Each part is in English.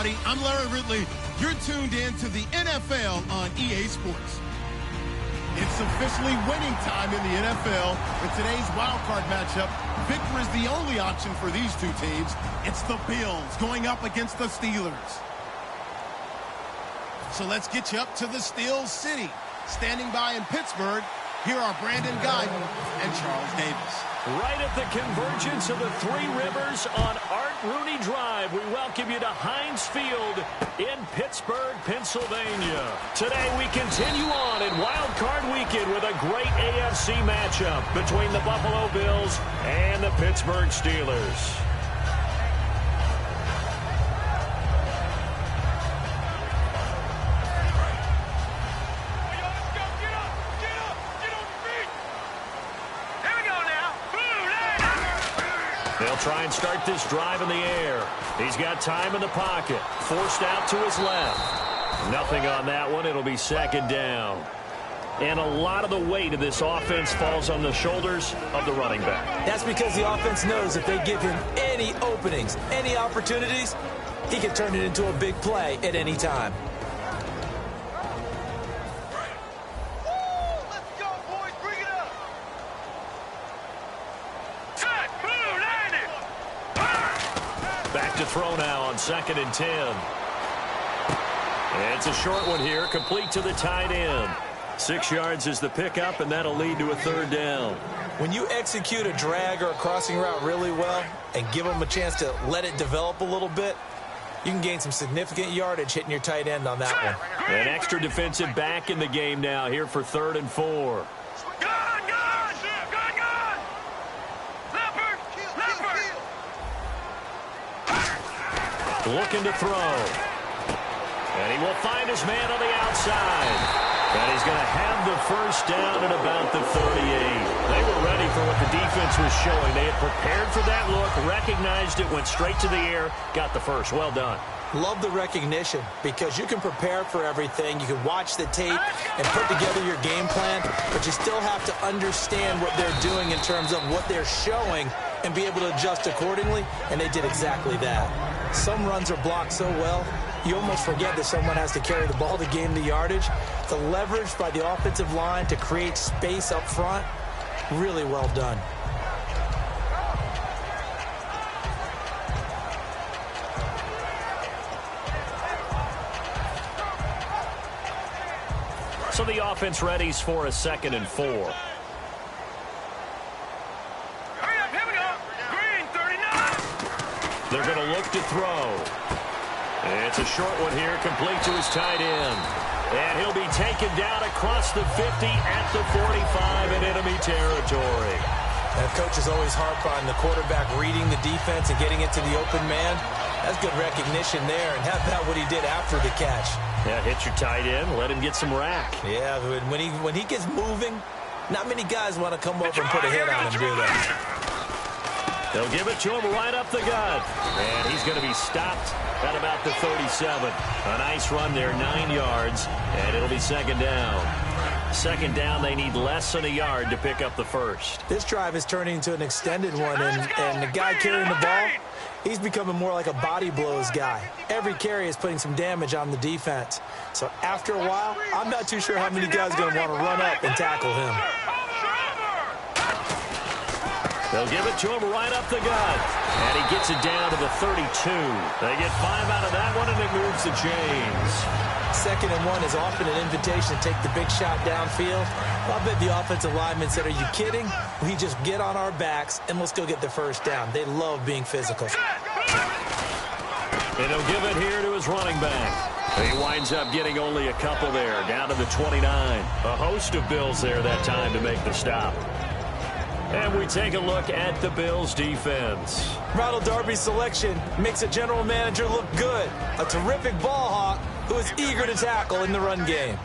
everybody. I'm Larry Ridley. You're tuned in to the NFL on EA Sports. It's officially winning time in the NFL. In today's wildcard matchup, victory is the only option for these two teams. It's the Bills going up against the Steelers. So let's get you up to the Steel City. Standing by in Pittsburgh, here are Brandon Guyton and Charles Davis. Right at the convergence of the Three Rivers on Art Rooney Drive, we welcome you to Heinz Field in Pittsburgh, Pennsylvania. Today we continue on in Wild Card Weekend with a great AFC matchup between the Buffalo Bills and the Pittsburgh Steelers. They'll try and start this drive in the air. He's got time in the pocket. Forced out to his left. Nothing on that one. It'll be second down. And a lot of the weight of this offense falls on the shoulders of the running back. That's because the offense knows if they give him any openings, any opportunities, he can turn it into a big play at any time. Back to throw now on 2nd and 10. And it's a short one here, complete to the tight end. 6 yards is the pickup, and that'll lead to a third down. When you execute a drag or a crossing route really well and give them a chance to let it develop a little bit, you can gain some significant yardage hitting your tight end on that one. An extra defensive back in the game now here for 3rd and 4. Looking to throw. And he will find his man on the outside. And he's going to have the first down at about the 38. They were ready for what the defense was showing. They had prepared for that look, recognized it, went straight to the air, got the first. Well done. Love the recognition because you can prepare for everything. You can watch the tape and put together your game plan, but you still have to understand what they're doing in terms of what they're showing and be able to adjust accordingly, and they did exactly that. Some runs are blocked so well, you almost forget that someone has to carry the ball to gain the yardage. The leverage by the offensive line to create space up front, really well done. So the offense readies for a 2nd and 4. They're going to look to throw. It's a short one here, complete to his tight end. And he'll be taken down across the 50 at the 45 in enemy territory. And coaches always harp on the quarterback reading the defense and getting it to the open man. That's good recognition there. And how about what he did after the catch? Yeah, hit your tight end, let him get some rack. Yeah, when he gets moving, not many guys want to come over and put a hit on him, do they? They'll give it to him right up the gut. And he's going to be stopped at about the 37. A nice run there, 9 yards, and it'll be 2nd down. 2nd down, they need less than a yard to pick up the first. This drive is turning into an extended one, and the guy carrying the ball, he's becoming more like a body blows guy. Every carry is putting some damage on the defense. So after a while, I'm not too sure how many guys are going to want to run up and tackle him. They'll give it to him right up the gut. And he gets it down to the 32. They get 5 out of that one, and it moves the chains. 2nd and 1 is often an invitation to take the big shot downfield. I bet the offensive linemen said, are you kidding? We just get on our backs, and let's go get the first down. They love being physical. And he'll give it here to his running back. He winds up getting only a couple there, down to the 29. A host of Bills there that time to make the stop. And we take a look at the Bills' defense. Ronald Darby's selection makes a general manager look good. A terrific ball hawk who is eager to tackle in the run game.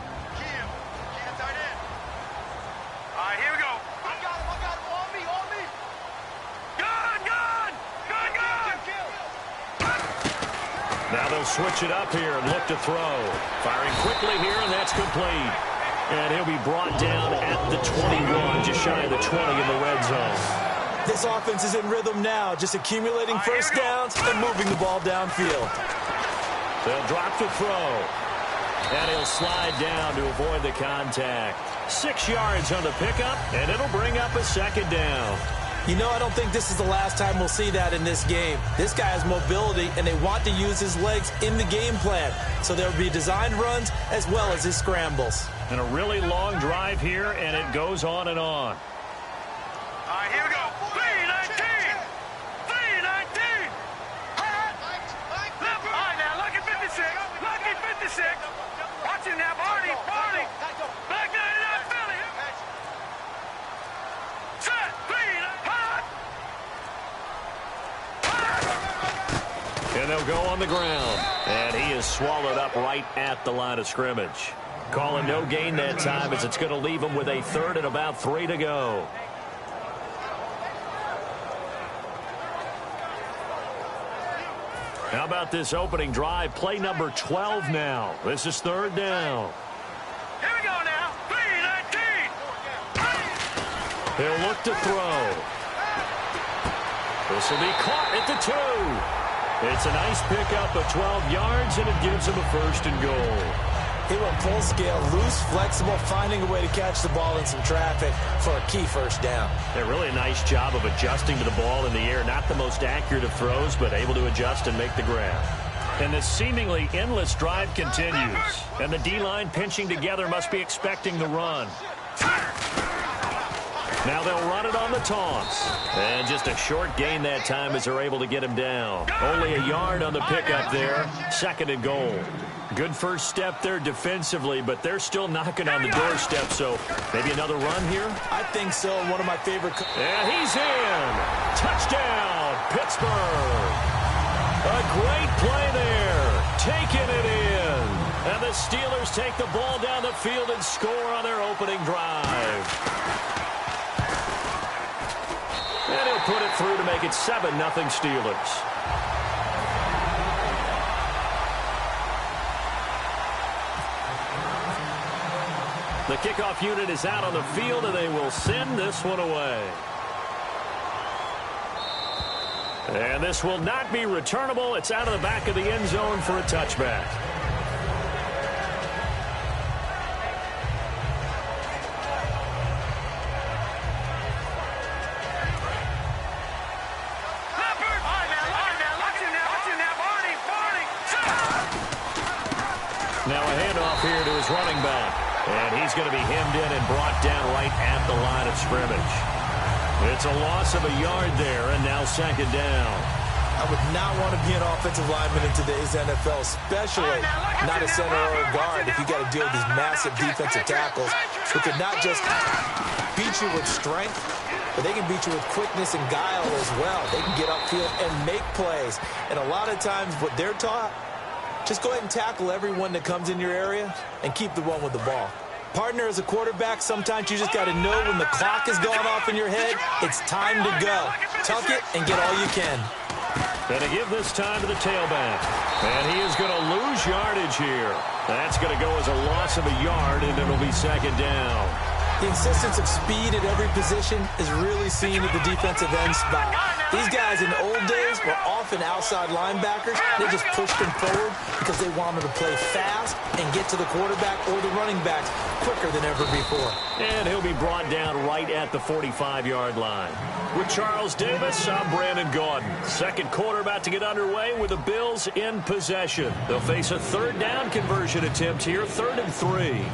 All right, here we go. I got him. On me. Gun. Now they'll switch it up here and look to throw. Firing quickly here, and that's complete. And he'll be brought down at the 21, just shy of the 20 in the red zone. This offense is in rhythm now, just accumulating first downs and moving the ball downfield. They'll drop to throw. And he'll slide down to avoid the contact. 6 yards on the pickup, and it'll bring up a second down. You know, I don't think this is the last time we'll see that in this game. This guy has mobility, and they want to use his legs in the game plan. So there will be designed runs as well as his scrambles. And a really long drive here, and it goes on and on. All right, here we go. 3-19. 3-19. All right, now, lucky 56. Lucky 56. Watch him now, Barney. Barney. Back there in that Philly. Set. 3. And they'll go on the ground. And he is swallowed up right at the line of scrimmage. Calling no gain that time as it's going to leave him with a third and about 3 to go. How about this opening drive? Play number 12 now. This is third down. Here we go now. 3-19. He'll look to throw. This will be caught at the 2. It's a nice pickup of 12 yards, and it gives him a first and goal. He went full scale, loose, flexible, finding a way to catch the ball in some traffic for a key first down. Really a nice job of adjusting to the ball in the air. Not the most accurate of throws, but able to adjust and make the grab. And this seemingly endless drive continues. And the D-line pinching together must be expecting the run. Now they'll run it on the taunts. And just a short gain that time as they're able to get him down. Only a yard on the pickup there. Second and goal. Good first step there defensively, but they're still knocking on the doorstep, so maybe another run here? I think so. One of my favorite. And he's in. Touchdown, Pittsburgh. A great play there. Taking it in. And the Steelers take the ball down the field and score on their opening drive. And he'll put it through to make it 7-0 Steelers. The kickoff unit is out on the field, and they will send this one away. And this will not be returnable. It's out of the back of the end zone for a touchback. Now a handoff here to his running back. And he's going to be hemmed in and brought down right at the line of scrimmage. It's a loss of a yard there, and now second down. I would not want to be an offensive lineman in today's NFL, especially not a center or a guard if you got to deal with these massive defensive tackles who could not just beat you with strength, but they can beat you with quickness and guile as well. They can get upfield and make plays. And a lot of times what they're taught, just go ahead and tackle everyone that comes in your area and keep the one with the ball. Partner, as a quarterback, sometimes you just got to know when the clock is going off in your head, it's time to go. Tuck it and get all you can. Going to give this time to the tailback. And he is going to lose yardage here. That's going to go as a loss of a yard, and it'll be second down. The insistence of speed at every position is really seen at the defensive end spot. These guys in the old days were often outside linebackers. They just pushed them forward because they wanted to play fast and get to the quarterback or the running backs quicker than ever before. And he'll be brought down right at the 45-yard line. With Charles Davis, I'm Brandon Gaudin. Second quarter about to get underway with the Bills in possession. They'll face a third down conversion attempt here, 3rd and 3.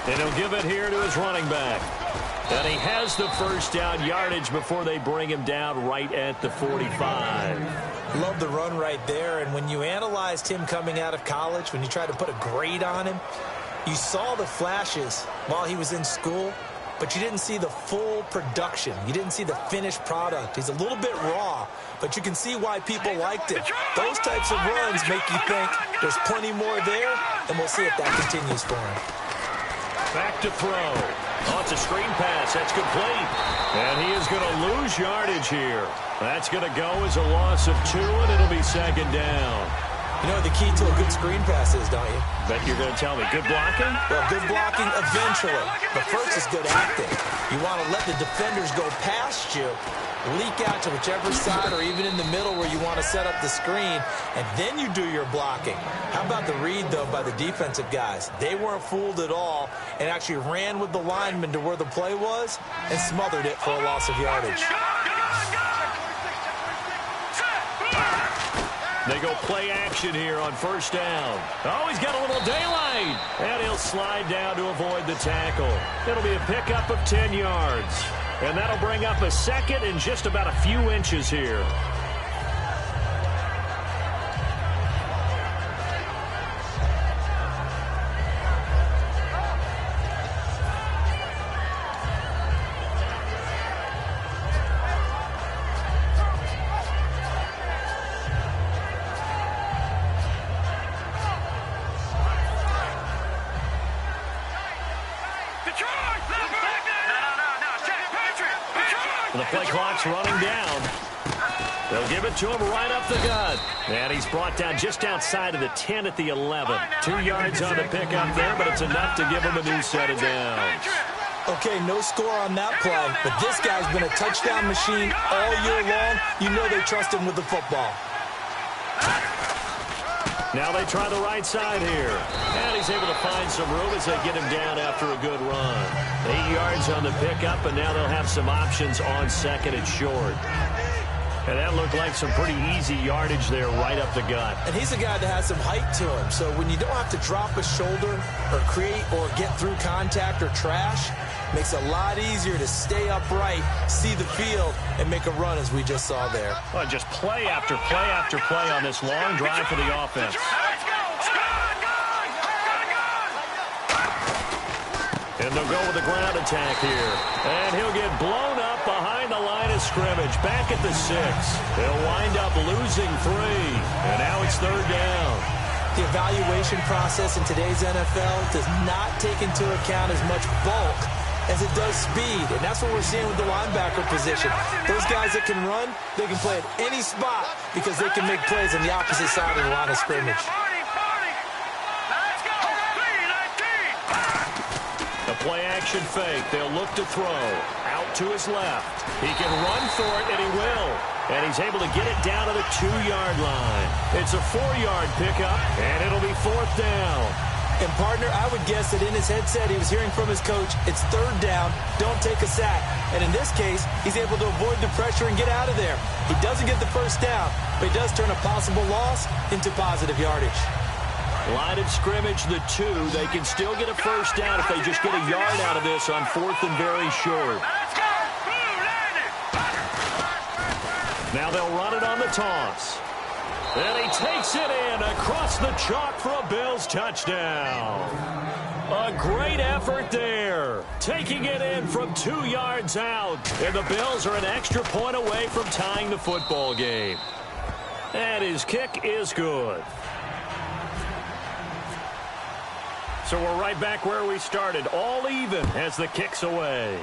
And he'll give it here to his running back. And he has the first down yardage before they bring him down right at the 45. Love the run right there. And when you analyzed him coming out of college, when you tried to put a grade on him, you saw the flashes while he was in school. but you didn't see the full production. You didn't see the finished product. He's a little bit raw, but you can see why people liked it. Those types of runs make you think there's plenty more there, and we'll see if that continues for him. Back to throw. Oh, it's a screen pass. That's complete. And he is going to lose yardage here. That's going to go as a loss of 2, and it'll be second down. You know what the key to a good screen pass is, don't you? Bet you're going to tell me. Good blocking? Well, good blocking eventually. But first is good acting. You want to let the defenders go past you, leak out to whichever side or even in the middle where you want to set up the screen, and then you do your blocking. How about the read, though, by the defensive guys? They weren't fooled at all and actually ran with the lineman to where the play was and smothered it for a loss of yardage. They go play action here on first down. Oh, he's got a little daylight. And he'll slide down to avoid the tackle. It'll be a pickup of 10 yards. And that'll bring up a second and just about a few inches here. The play clock's running down. They'll give it to him right up the gut. And he's brought down just outside of the 10 at the 11. 2 yards on the pickup there, but it's enough to give him a new set of downs. Okay, no score on that play, but this guy's been a touchdown machine all year long. You know they trust him with the football. Now they try the right side here. And he's able to find some room as they get him down after a good run. 8 yards on the pickup, and now they'll have some options on second and short. And that looked like some pretty easy yardage there right up the gut. And he's a guy that has some height to him, so when you don't have to drop a shoulder or create or get through contact or trash, makes it a lot easier to stay upright, see the field, and make a run as we just saw there. Well, just play after play after play on this long drive for the offense. And they'll go with the ground attack here. And he'll get blown up behind the line of scrimmage. Back at the 6. They'll wind up losing 3. And now it's third down. The evaluation process in today's NFL does not take into account as much bulk as it does speed. And that's what we're seeing with the linebacker position. Those guys that can run, they can play at any spot because they can make plays on the opposite side of the line of scrimmage. The play-action fake. They'll look to throw. Out to his left. He can run for it, and he will. And he's able to get it down to the 2-yard line. It's a 4-yard pickup, and it'll be fourth down. And, partner, I would guess that in his headset he was hearing from his coach, it's third down, don't take a sack. And in this case, he's able to avoid the pressure and get out of there. He doesn't get the first down, but he does turn a possible loss into positive yardage. Line of scrimmage, the 2. They can still get a first down if they just get a yard out of this on fourth and very short. Now they'll run it on the toss. And he takes it in across the chalk for a Bills touchdown. A great effort there. Taking it in from 2 yards out. And the Bills are an extra point away from tying the football game. And his kick is good. So we're right back where we started, all even as the kick's away.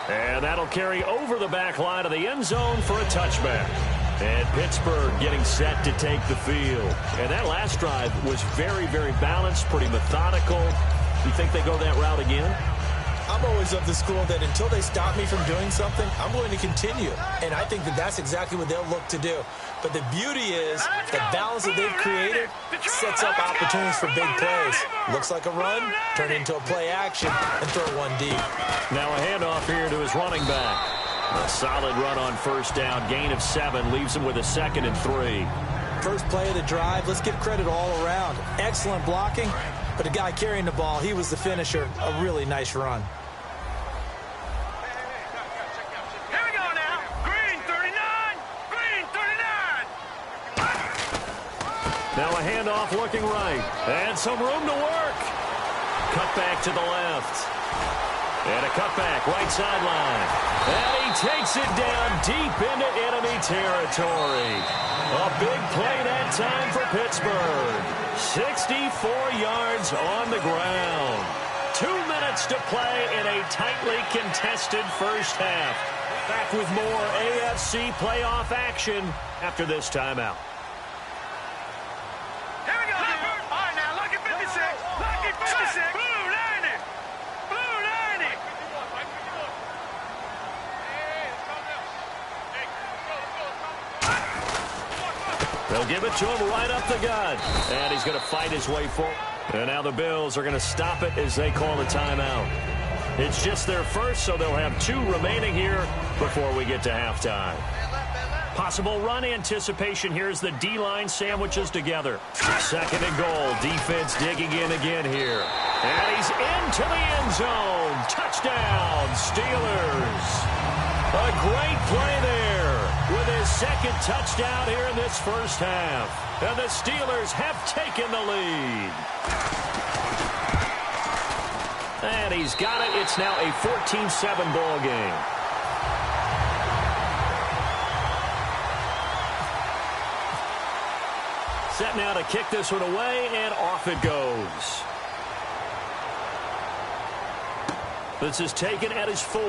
And that'll carry over the back line of the end zone for a touchback. And Pittsburgh getting set to take the field. And that last drive was very, very balanced, pretty methodical. You think they go that route again? I'm always of the school that until they stop me from doing something, I'm going to continue. And I think that that's exactly what they'll look to do. But the beauty is the balance that they've created sets up opportunities for big plays. Looks like a run, turn it into a play action, and throw one deep. Now a handoff here to his running back. A solid run on first down. Gain of 7 leaves him with a 2nd and 3. First play of the drive, let's give credit all around. Excellent blocking, but the guy carrying the ball, he was the finisher. A really nice run. Now a handoff looking right. And some room to work. cut back to the left. And a cutback, right sideline. And he takes it down deep into enemy territory. A big play that time for Pittsburgh. 64 yards on the ground. 2 minutes to play in a tightly contested first half. Back with more AFC playoff action after this timeout. Here we go, dude. All right, now, look at 56. Look at 56. Blue 90. Blue 90. They'll give it to him right up the gut. And he's going to fight his way forward. And now the Bills are going to stop it as they call a timeout. It's just their first, so they'll have 2 remaining here before we get to halftime. Possible run anticipation here as the D-line sandwiches together. 2nd and goal. Defense digging in again here. And he's into the end zone. Touchdown, Steelers. A great play there with his 2nd touchdown here in this first half. And the Steelers have taken the lead. And he's got it. It's now a 14-7 ball game. Set now to kick this one away, and off it goes. This is taken at his 4.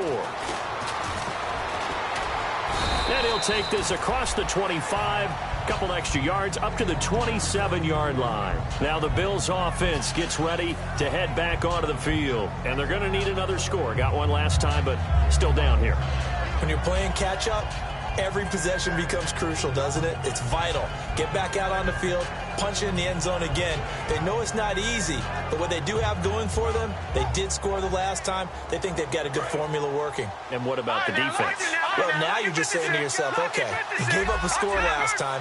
And he'll take this across the 25. Couple extra yards up to the 27-yard line. Now the Bills offense gets ready to head back onto the field. And they're going to need another score. Got one last time, but still down here. When you're playing catch-up, every possession becomes crucial, doesn't it? It's vital. Get back out on the field, punch it in the end zone again. They know it's not easy, but what they do have going for them, they did score the last time. They think they've got a good formula working. And what about the defense? Well, now you're just saying to yourself, okay, you gave up a score last time.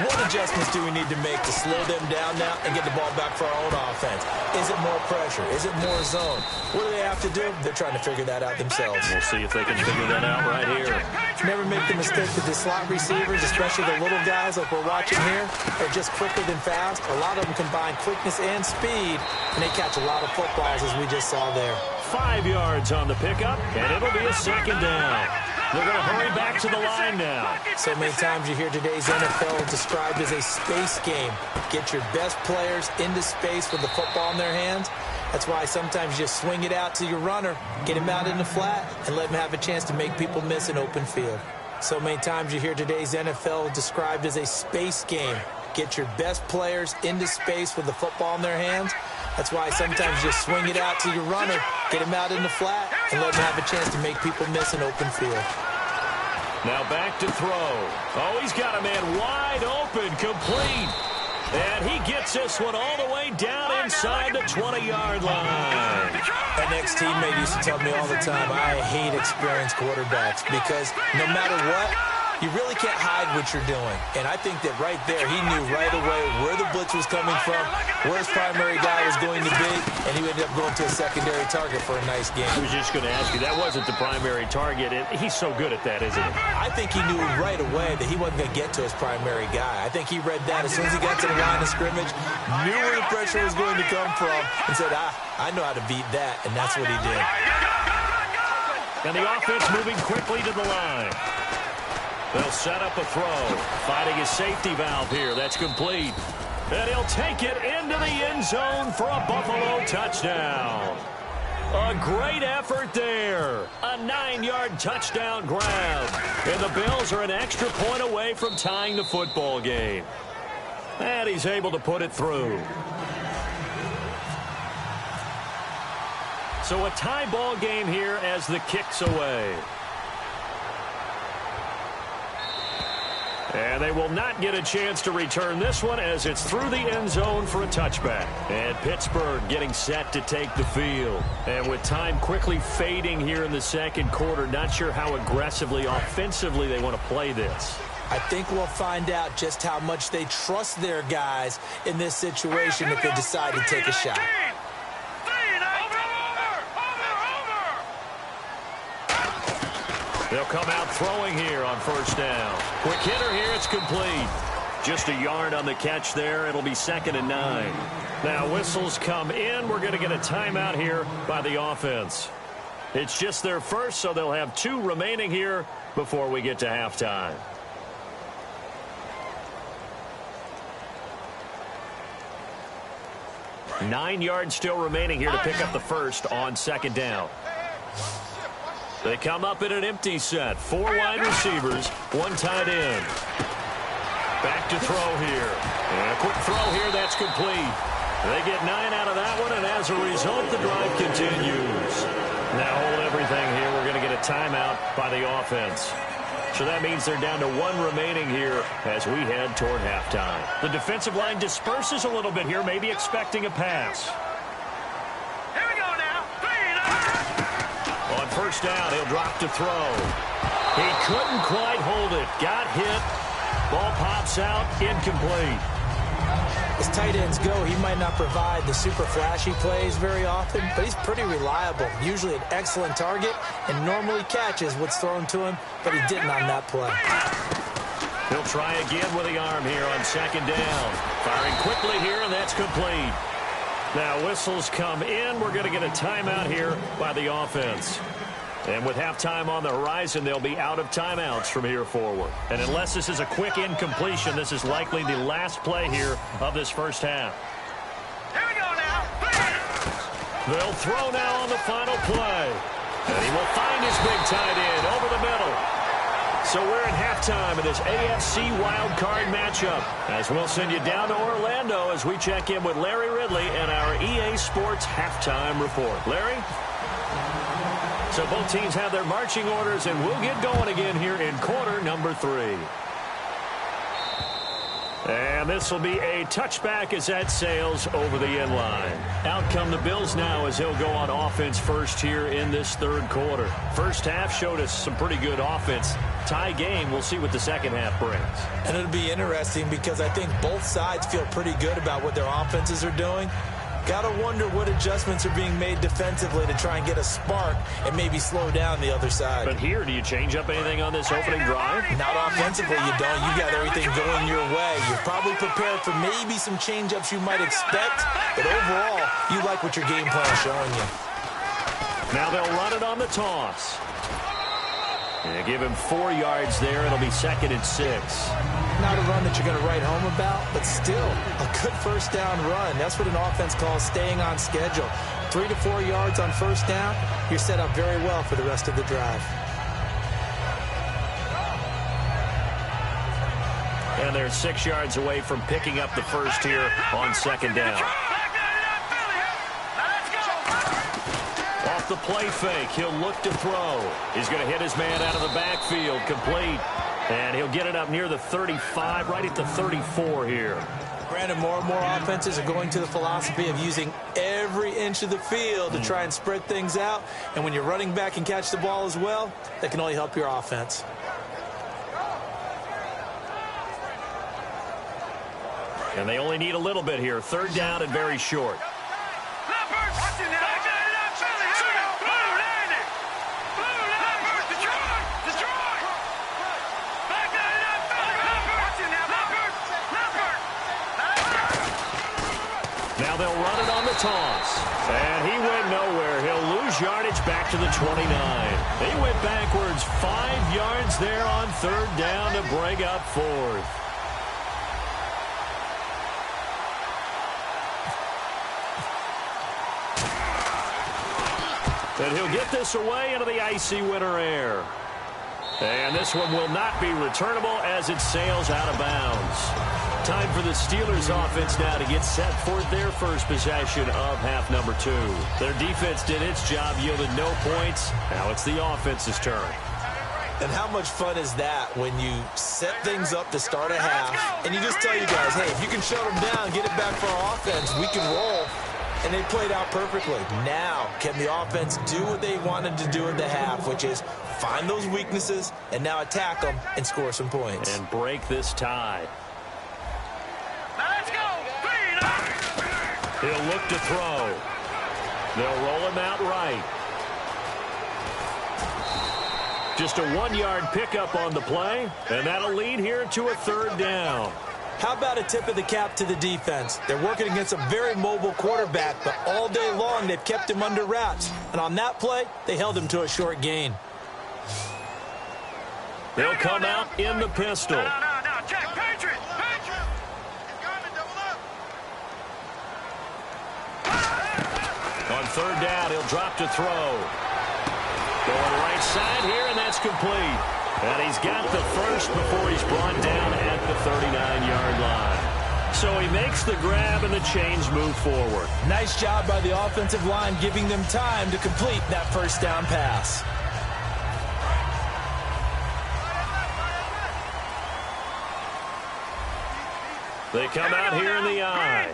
What adjustments do we need to make to slow them down now and get the ball back for our own offense? Is it more pressure? Is it more zone? What do they have to do? They're trying to figure that out themselves. We'll see if they can figure that out right here. Never make the mistake with the slot receivers, especially the little guys like we're watching here. They're just quicker than fast. A lot of them combine quickness and speed, and they catch a lot of footballs, as we just saw there. 5 yards on the pickup, and it'll be a 2nd down. They're going to hurry back to the line now. So many times you hear today's NFL described as a space game. Get your best players into space with the football in their hands. That's why sometimes you just swing it out to your runner, get him out in the flat, and let him have a chance to make people miss an open field. So many times you hear today's NFL described as a space game. Get your best players into space with the football in their hands. That's why sometimes you just swing it out to your runner, get him out in the flat, and let him have a chance to make people miss an open field. Now back to throw. Oh, he's got a man wide open, complete. And he gets this one all the way down inside the 20-yard line. An ex-teammate used to tell me all the time, I hate experienced quarterbacks because no matter what, you really can't hide what you're doing. And I think that right there, he knew right away where the blitz was coming from, where his primary guy was going to be, and he ended up going to a secondary target for a nice game. I was just going to ask you, that wasn't the primary target. He's so good at that, isn't he? I think he knew right away that he wasn't going to get to his primary guy. I think he read that as soon as he got to the line of scrimmage, knew where the pressure was going to come from, and said, I know how to beat that, and that's what he did. And the offense moving quickly to the line. They'll set up a throw. Finding his safety valve here. That's complete. And he'll take it into the end zone for a Buffalo touchdown. A great effort there. A 9-yard touchdown grab. And the Bills are an extra point away from tying the football game. And he's able to put it through. So a tie ball game here as the kick's away. And they will not get a chance to return this one as it's through the end zone for a touchback. And Pittsburgh getting set to take the field. And with time quickly fading here in the second quarter, not sure how aggressively, offensively they want to play this. I think we'll find out just how much they trust their guys in this situation if they decide to take a shot. They'll come out throwing here on first down. Quick hitter here, it's complete. Just a yard on the catch there. It'll be 2nd and 9. Now whistles come in. We're going to get a timeout here by the offense. It's just their first, so they'll have 2 remaining here before we get to halftime. Nine yards still remaining here to pick up the first on 2nd down. They come up in an empty set. 4 wide receivers, 1 tight end. Back to throw here. And a quick throw here, that's complete. They get 9 out of that one, and as a result, the drive continues. Now hold everything here. We're going to get a timeout by the offense. So that means they're down to 1 remaining here as we head toward halftime. The defensive line disperses a little bit here, maybe expecting a pass. Here we go now. 3. On first down, he'll drop to throw. He couldn't quite hold it. Got hit. Ball pops out, incomplete. As tight ends go, he might not provide the super flashy plays very often, but he's pretty reliable. Usually an excellent target and normally catches what's thrown to him, but he didn't on that play. He'll try again with the arm here on 2nd down. Firing quickly here, and that's complete. Now whistles come in. We're going to get a timeout here by the offense. And with halftime on the horizon, they'll be out of timeouts from here forward. And unless this is a quick incompletion, this is likely the last play here of this first half. Here we go now. 3. They'll throw now on the final play. And he will find his big tight end over the middle. So we're at halftime of this AFC wildcard matchup. As we'll send you down to Orlando as we check in with Larry Ridley and our EA Sports halftime report. Larry? So both teams have their marching orders, and we'll get going again here in quarter number 3. And this will be a touchback as that sails over the end line. Out come the Bills now as they'll go on offense first here in this 3rd quarter. First half showed us some pretty good offense. Tie game, we'll see what the second half brings. And it'll be interesting because I think both sides feel pretty good about what their offenses are doing. Gotta wonder what adjustments are being made defensively to try and get a spark and maybe slow down the other side. But here, do you change up anything on this opening drive? Not offensively, you don't. You got everything going your way. You're probably prepared for maybe some change-ups you might expect, but overall, you like what your game plan is showing you. Now they'll run it on the toss. And they give him 4 yards there. It'll be 2nd and 6. Not a run that you're going to write home about, but still a good first down run. That's what an offense calls staying on schedule. 3 to 4 yards on first down, you're set up very well for the rest of the drive. And they're 6 yards away from picking up the first here on 2nd down. Off the play fake, he'll look to throw. He's going to hit his man out of the backfield, complete. And he'll get it up near the 35, right at the 34 here. Granted, more and more offenses are going to the philosophy of using every inch of the field to try and spread things out. And when you're running back and catch the ball as well, that can only help your offense. And they only need a little bit here. 3rd down and very short. Now they'll run it on the toss. And he went nowhere. He'll lose yardage back to the 29. They went backwards 5 yards there on 3rd down to bring up 4th. And he'll get this away into the icy winter air. And this one will not be returnable as it sails out of bounds. Time for the Steelers offense now to get set for their first possession of half number 2. Their defense did its job, yielded no points. Now it's the offense's turn. And how much fun is that when you set things up to start a half and you just tell you guys, hey, if you can shut them down, get it back for our offense, we can roll. And they played out perfectly. Now, can the offense do what they wanted to do at the half, which is find those weaknesses and now attack them and score some points. And break this tie. Let's go. 3. He'll look to throw. They'll roll him out right. Just a 1-yard pickup on the play, and that'll lead here to a 3rd down. How about a tip of the cap to the defense? They're working against a very mobile quarterback, but all day long they've kept him under wraps. And on that play, they held him to a short gain. They'll come out in the pistol. No, check, Patriot. On third down, he'll drop to throw. Going right side here, and that's complete. And he's got the first before he's brought down at the 39-yard line. So he makes the grab, and the chains move forward. Nice job by the offensive line giving them time to complete that first down pass. They come out here in the eye.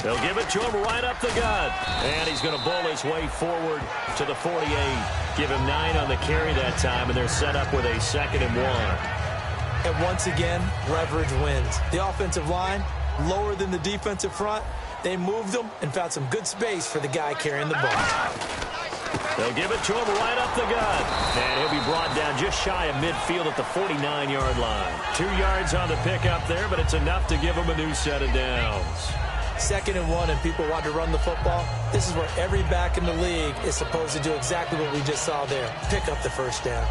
They'll give it to him right up the gut. And he's going to bowl his way forward to the 48. Give him 9 on the carry that time, and they're set up with a 2nd and 1. And once again, leverage wins. The offensive line, lower than the defensive front. They moved them and found some good space for the guy carrying the ball. They'll give it to him right up the gut. And he'll be brought down just shy of midfield at the 49-yard line. 2 yards on the pickup there, but it's enough to give him a new set of downs. 2nd and 1, and people want to run the football. This is where every back in the league is supposed to do exactly what we just saw there. Pick up the first down.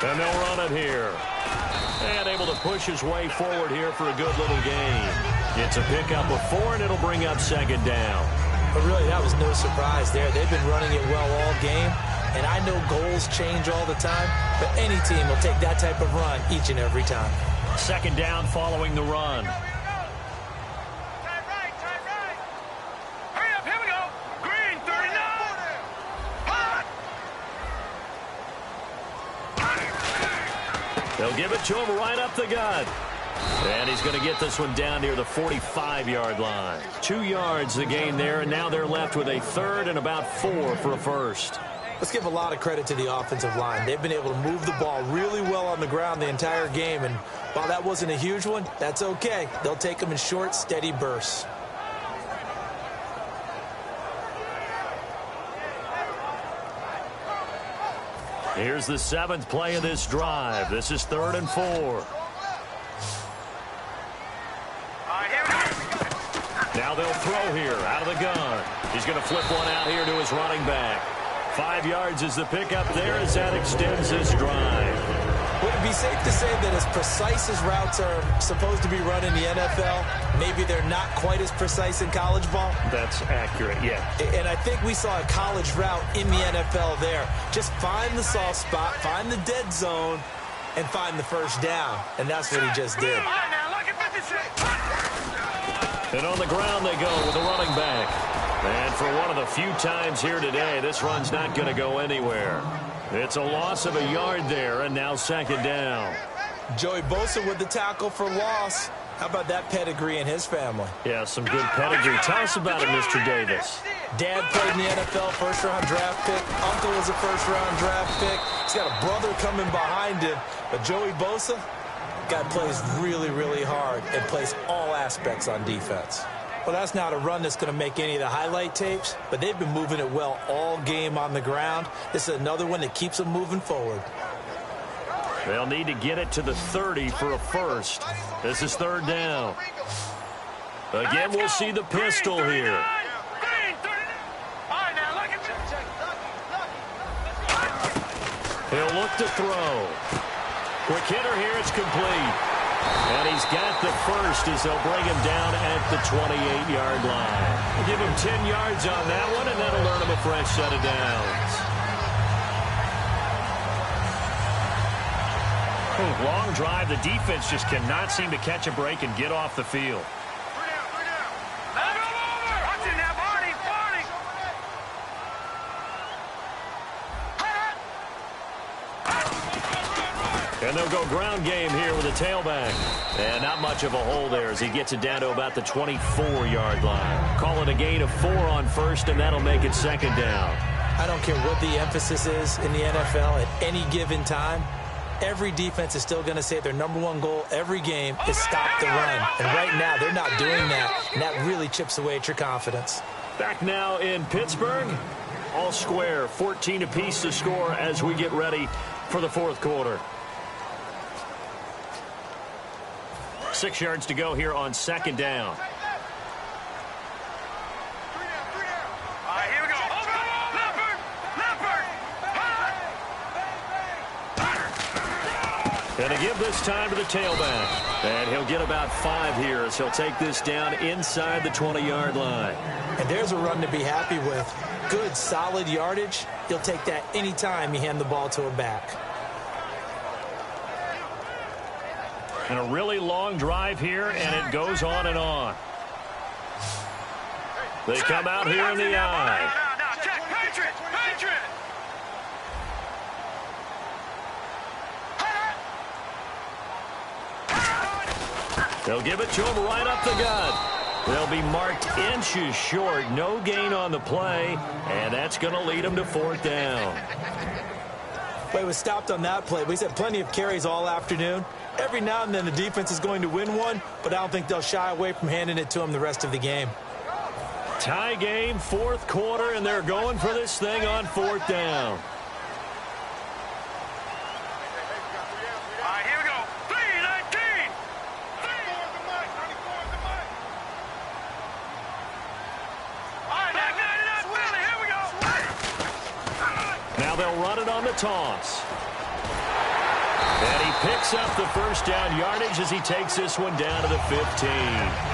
And they'll run it here. And able to push his way forward here for a good little gain. It's a pickup of 4, and it'll bring up 2nd down. But really, that was no surprise there. They've been running it well all game. And I know goals change all the time, but any team will take that type of run each and every time. 2nd down following the run. Tight right. Hurry up, here we go. Green, 39. They'll give it to him right up the gut. And he's going to get this one down near the 45-yard line. 2 yards the gain there, and now they're left with a 3rd and about 4 for a first. Let's give a lot of credit to the offensive line. They've been able to move the ball really well on the ground the entire game, and while that wasn't a huge one, that's okay. They'll take them in short, steady bursts. Here's the 7th play of this drive. This is 3rd and 4. Now they'll throw here out of the gun. He's going to flip one out here to his running back. 5 yards is the pickup there as that extends this drive. Would it be safe to say that as precise as routes are supposed to be run in the NFL, maybe they're not quite as precise in college ball? That's accurate, yeah. And I think we saw a college route in the NFL there. Just find the soft spot, find the dead zone, and find the first down. And that's what he just did. And on the ground they go with the running back. And for one of the few times here today, this run's not going to go anywhere. It's a loss of a yard there, and now 2nd down. Joey Bosa with the tackle for loss. How about that pedigree in his family? Yeah, some good pedigree. Tell us about it, Mr. Davis. Dad played in the NFL, first-round draft pick. Uncle was a first-round draft pick. He's got a brother coming behind him. But Joey Bosa, guy plays really, really hard and plays all aspects on defense. Well, that's not a run that's going to make any of the highlight tapes, but they've been moving it well all game on the ground. This is another one that keeps them moving forward. They'll need to get it to the 30 for a first. This is 3rd down. Again, we'll see the pistol here. He'll look to throw. Quick hitter here, it's complete. And he's got the first as they'll bring him down at the 28-yard line. We'll give him 10 yards on that one, and that'll earn him a fresh set of downs. Long drive. The defense just cannot seem to catch a break and get off the field. And they'll go ground game here with a tailback. And not much of a hole there as he gets it down to about the 24-yard line. Call it a gain of 4 on first, and that'll make it 2nd down. I don't care what the emphasis is in the NFL at any given time. every defense is still going to say their #1 goal every game is stop the run. And right now, they're not doing that, and that really chips away at your confidence. Back now in Pittsburgh, all square, 14 apiece to score as we get ready for the fourth quarter. 6 yards to go here on second down. Here we go. And to give this time to the tailback. And he'll get about 5 here as he'll take this down inside the 20-yard line. And there's a run to be happy with. Good, solid yardage. He'll take that anytime you hand the ball to a back. And a really long drive here, and it goes on and on. They come out here in the eye. Now, check. Patriot. They'll give it to him right up the gut. They'll be marked inches short. No gain on the play, and that's going to lead them to fourth down. Play was stopped on that play. We've had plenty of carries all afternoon. Every now and then the defense is going to win one, but I don't think they'll shy away from handing it to him the rest of the game. Tie game, fourth quarter, and they're going for this thing on fourth down. Here we go. 3-19. Here we go. Now they'll run it on the toss. And he picks up the first down yardage as he takes this one down to the 15.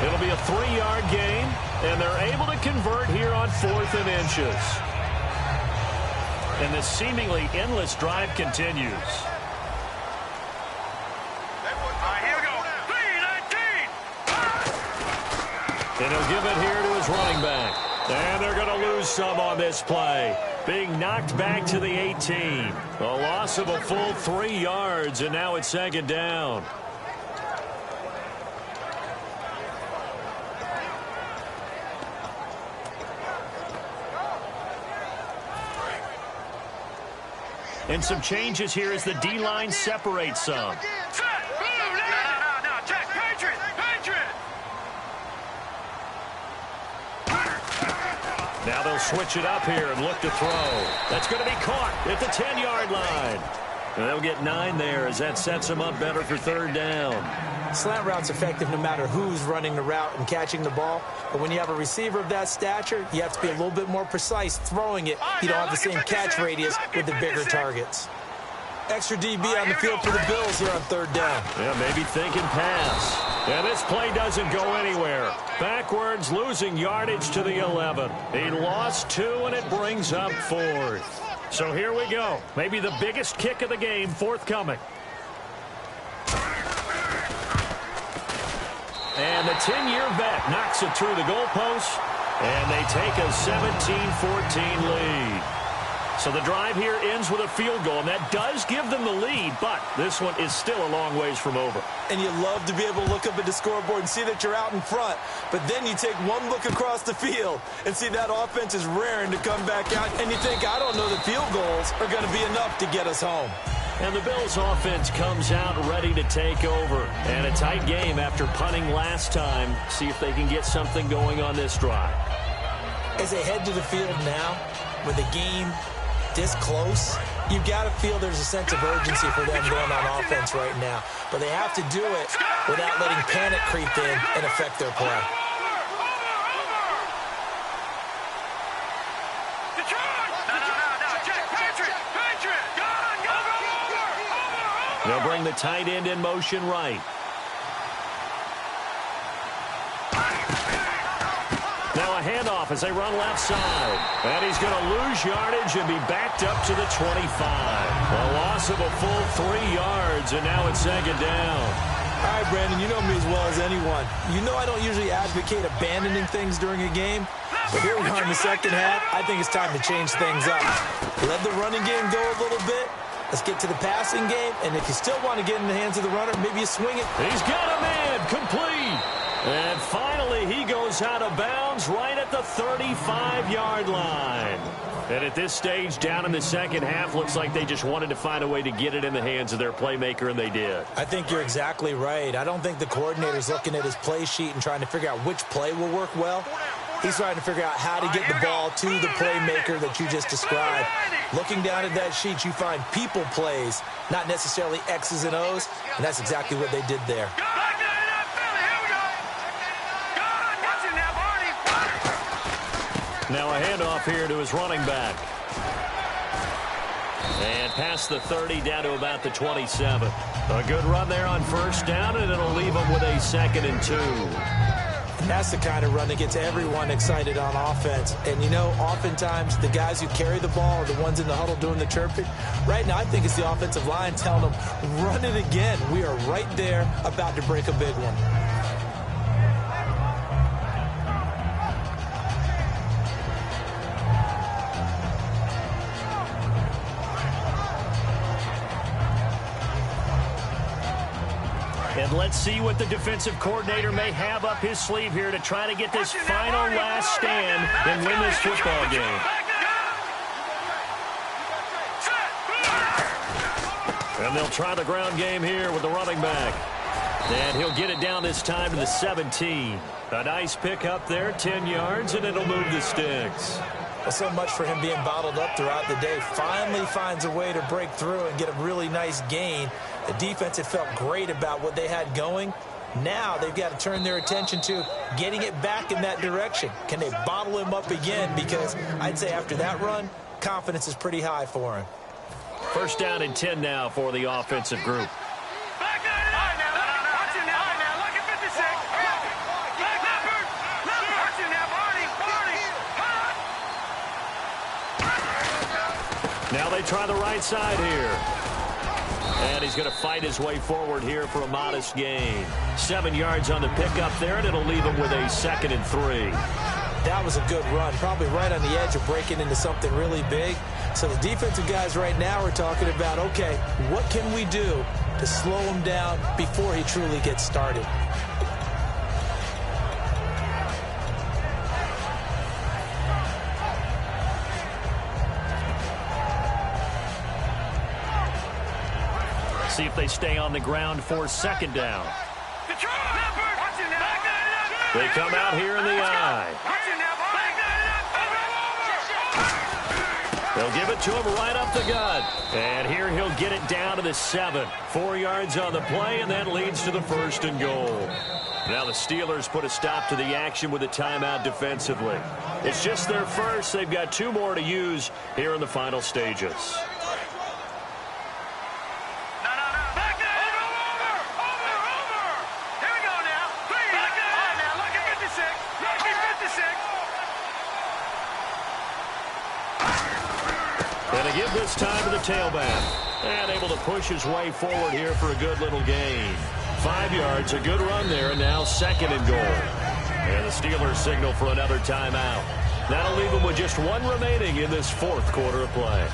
It'll be a 3-yard gain, and they're able to convert here on 4th and inches. And this seemingly endless drive continues. Here we go. 3-19. And he'll give it here to his running back. And they're going to lose some on this play. Being knocked back to the 18. A loss of a full 3 yards, and now it's second down. And some changes here as the D-line separates some. Now, check. Patriot. Now they'll switch it up here and look to throw. That's going to be caught at the 10-yard line. And they'll get 9 there as that sets them up better for third down. Slant route's effective no matter who's running the route and catching the ball. But when you have a receiver of that stature, you have to be a little bit more precise throwing it. You don't have the same catch radius with the bigger targets. Extra DB on the field for the Bills here on third down. Yeah, maybe thinking pass. And this play doesn't go anywhere. Backwards, losing yardage to the 11. He lost 2, and it brings up 4th. So here we go. Maybe the biggest kick of the game forthcoming. And the 10-year vet knocks it through the goalpost, and they take a 17-14 lead. So the drive here ends with a field goal, and that does give them the lead, but this one is still a long ways from over. And you love to be able to look up at the scoreboard and see that you're out in front, but then you take one look across the field and see that offense is raring to come back out, and you think, I don't know that field goals are going to be enough to get us home. And the Bills offense comes out ready to take over. And a tight game after punting last time. See if they can get something going on this drive. As they head to the field now, with the game this close, you've got to feel there's a sense of urgency for them going on offense right now. But they have to do it without letting panic creep in and affect their play. They'll bring the tight end in motion right. Now a handoff as they run left side. And he's going to lose yardage and be backed up to the 25. A loss of a full 3 yards, and now it's second down. All right, Brandon, you know me as well as anyone. You know I don't usually advocate abandoning things during a game. But here we are in the second half. I think it's time to change things up. Let the running game go a little bit. Let's get to the passing game, and if you still want to get in the hands of the runner, maybe you swing it. He's got a man, complete. And finally, he goes out of bounds right at the 35-yard line. And at this stage, down in the second half, looks like they just wanted to find a way to get it in the hands of their playmaker, and they did. I think you're exactly right. I don't think the coordinator's looking at his play sheet and trying to figure out which play will work well. He's trying to figure out how to get the ball to the playmaker that you just described. Looking down at that sheet, you find people plays, not necessarily X's and O's, and that's exactly what they did there. Now a handoff here to his running back. And past the 30 down to about the 27. A good run there on first down, and it'll leave him with a 2nd and 2. And that's the kind of run that gets everyone excited on offense. And, you know, oftentimes the guys who carry the ball are the ones in the huddle doing the chirping. Right now, I think it's the offensive line telling them, run it again. We are right there about to break a big one. And let's see what the defensive coordinator may have up his sleeve here to try to get this final last stand and win this football game. And they'll try the ground game here with the running back. And he'll get it down this time to the 17. A nice pick up there, 10 yards, and it'll move the sticks. Well, so much for him being bottled up throughout the day. Finally finds a way to break through and get a really nice gain. The defense had felt great about what they had going. Now they've got to turn their attention to getting it back in that direction. Can they bottle him up again? Because I'd say after that run, confidence is pretty high for him. First down and 10 now for the offensive group. Now they try the right side here. And he's going to fight his way forward here for a modest gain. 7 yards on the pickup there, and it'll leave him with a 2nd and 3. That was a good run, probably right on the edge of breaking into something really big. So the defensive guys right now are talking about, okay, what can we do to slow him down before he truly gets started? See if they stay on the ground for 2nd down. They come out here in the eye. They'll give it to him right up the gut. And here he'll get it down to the 7. 4 yards on the play, and that leads to the 1st and goal. Now the Steelers put a stop to the action with a timeout defensively. It's just their first. They've got 2 more to use here in the final stages. And to give this time to the tailback. And able to push his way forward here for a good little gain. 5 yards, a good run there, and now 2nd and goal. And the Steelers signal for another timeout. That'll leave them with just 1 remaining in this 4th quarter of play.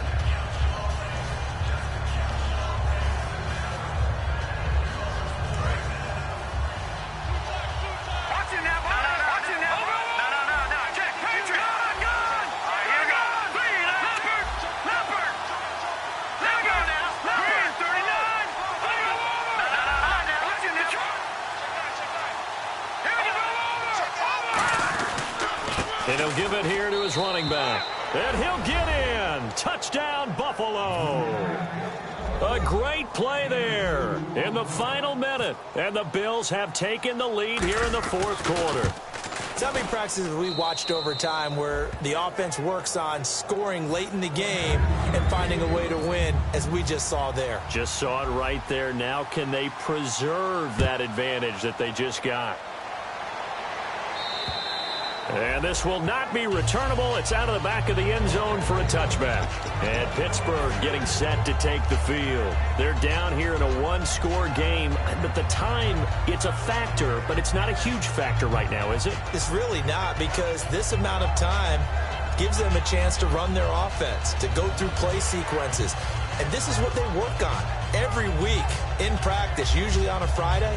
And he'll give it here to his running back. And he'll get in. Touchdown, Buffalo. A great play there in the final minute. And the Bills have taken the lead here in the 4th quarter. How many practices we watched over time where the offense works on scoring late in the game and finding a way to win, as we just saw there? Just saw it right there. Now can they preserve that advantage that they just got? And this will not be returnable. It's out of the back of the end zone for a touchback. And Pittsburgh getting set to take the field. They're down here in a 1-score game. But the time, it's a factor, but it's not a huge factor right now, is it? It's really not, because this amount of time gives them a chance to run their offense, to go through play sequences. And this is what they work on every week in practice, usually on a Friday.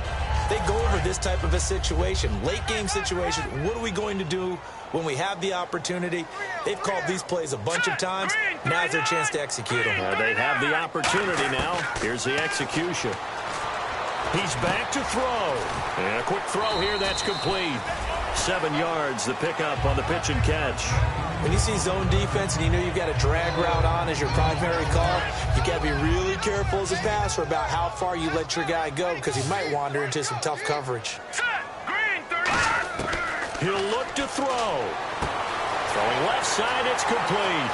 they go over this type of a situation, late game situation. What are we going to do when we have the opportunity? They've called these plays a bunch of times. Now's their chance to execute them. They have the opportunity now. Here's the execution. He's back to throw. And a quick throw here, that's complete. 7 yards, the pickup on the pitch and catch. When you see zone defense and you know you've got a drag route on as your primary call, you've got to be really careful as a passer about how far you let your guy go because he might wander into some tough coverage. He'll look to throw. Throwing left side, it's complete.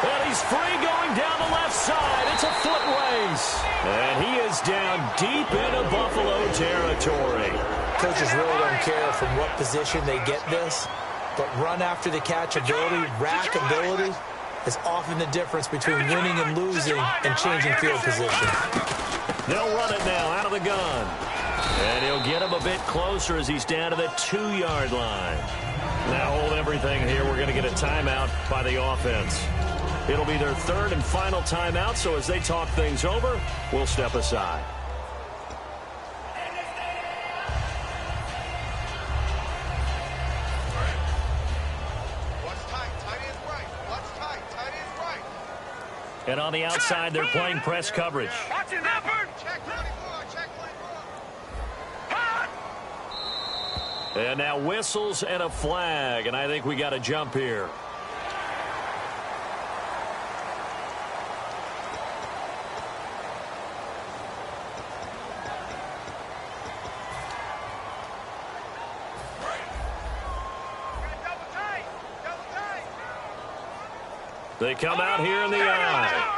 And he's free going down the left side. It's a foot race. And he is down deep into Buffalo territory. Coaches really don't care from what position they get this, but run after the catch ability, rack ability, is often the difference between winning and losing and changing field position. They'll run it now out of the gun. And he'll get him a bit closer as he's down to the 2-yard line. Now hold everything here. We're going to get a timeout by the offense. It'll be their third and final timeout, so as they talk things over, we'll step aside. And on the outside, they're playing press coverage. And now whistles and a flag, and I think we got a jump here. They come out here in the eye.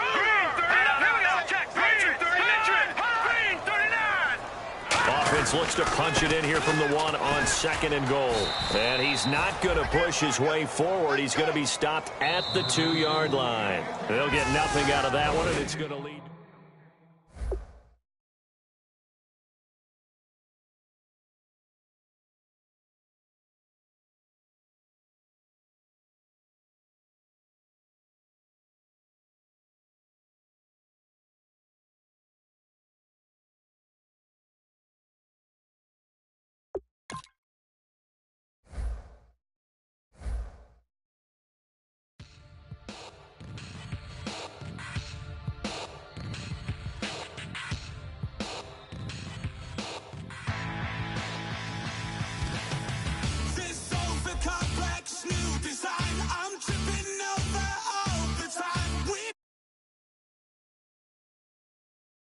Offense looks to punch it in here from the 1 on 2nd and goal. And he's not going to push his way forward. He's going to be stopped at the 2-yard line. They'll get nothing out of that one, and it's going to lead.